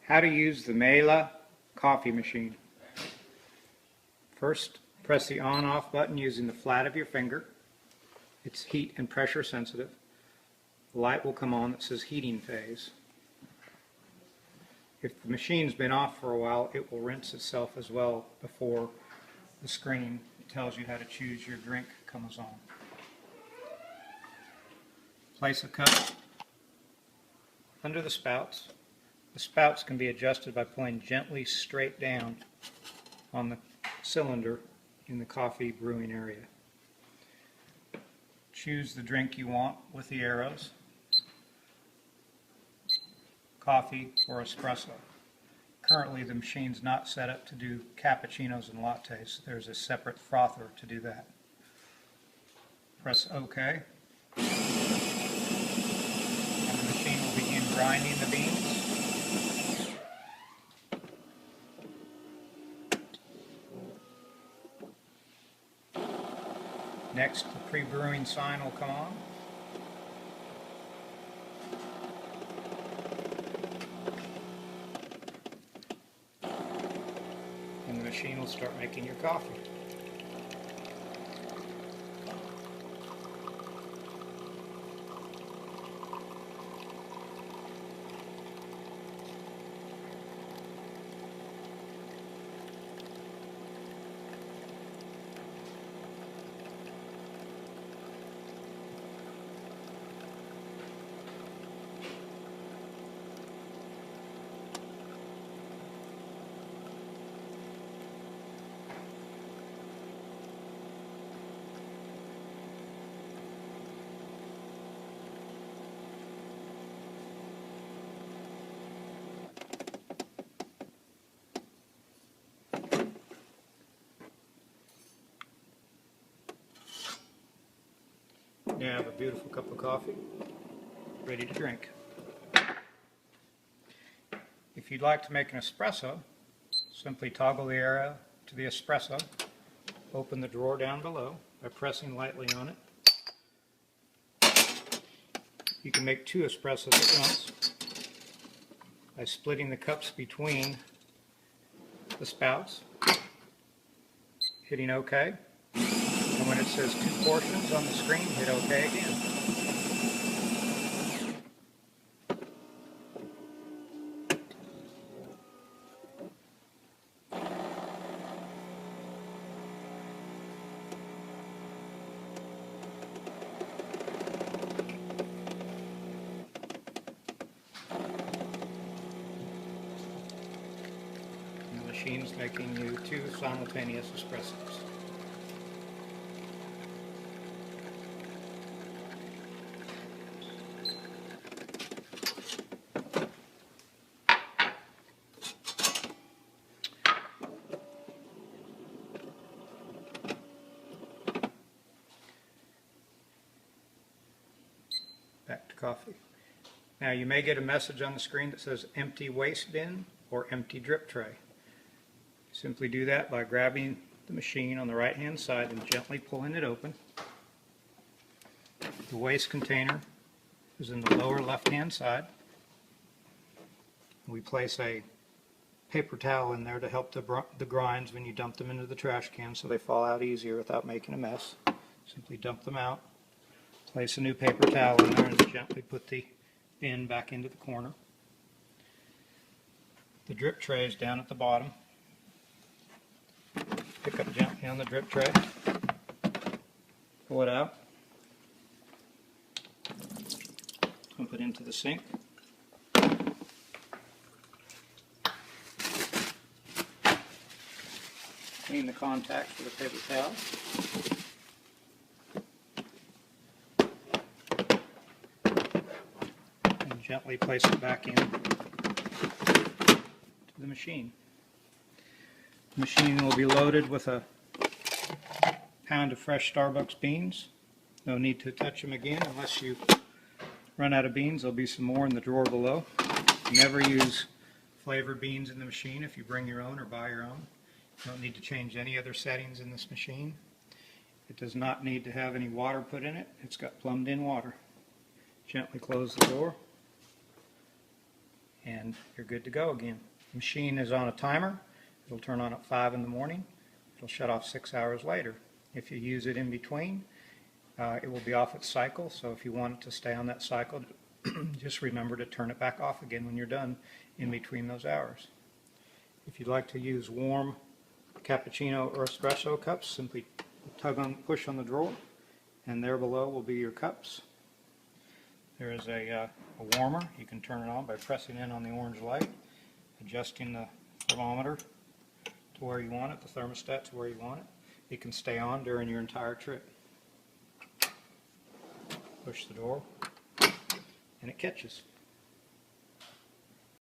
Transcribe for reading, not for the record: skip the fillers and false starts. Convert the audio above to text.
How to use the Miele Coffee Machine. First, press the on-off button using the flat of your finger. It's heat and pressure sensitive. The light will come on that says heating phase. If the machine's been off for a while, it will rinse itself as well before the screen tells you how to choose your drink comes on. Place a cup under the spouts. The spouts can be adjusted by pulling gently straight down on the cylinder in the coffee brewing area. Choose the drink you want with the arrows, coffee or espresso. Currently the machine's not set up to do cappuccinos and lattes. There's a separate frother to do that. Press OK. And the machine will begin grinding the beans. Next, the pre-brewing sign will come on. And the machine will start making your coffee. Now I have a beautiful cup of coffee ready to drink. If you'd like to make an espresso, simply toggle the arrow to the espresso, open the drawer down below by pressing lightly on it. You can make 2 espressos at once by splitting the cups between the spouts, hitting OK. And when it says 2 portions on the screen, hit OK again. And the machine's making you 2 simultaneous espressos. Back to coffee. Now you may get a message on the screen that says empty waste bin or empty drip tray. Simply do that by grabbing the machine on the right hand side and gently pulling it open. The waste container is in the lower left hand side. We place a paper towel in there to help the grinds when you dump them into the trash can so they fall out easier without making a mess. Simply dump them out. Place a new paper towel in there and gently put the bin back into the corner. The drip tray is down at the bottom. Pick up gently on the drip tray. Pull it out. Pump it into the sink. Clean the contacts with a paper towel. Gently place it back in to the machine. The machine will be loaded with a pound of fresh Starbucks beans. No need to touch them again unless you run out of beans. There'll be some more in the drawer below. Never use flavored beans in the machine if you bring your own or buy your own. You don't need to change any other settings in this machine. It does not need to have any water put in it. It's got plumbed in water. Gently close the door. and you're good to go again. The machine is on a timer. It'll turn on at 5 in the morning. It'll shut off 6 hours later. If you use it in between, it will be off its cycle, so if you want it to stay on that cycle, just remember to turn it back off again when you're done in between those hours. If you'd like to use warm cappuccino or espresso cups, simply push on the drawer, and there below will be your cups. There is a warmer. You can turn it on by pressing in on the orange light, adjusting the thermometer to where you want it, the thermostat to where you want it. It can stay on during your entire trip. Push the door, and it catches.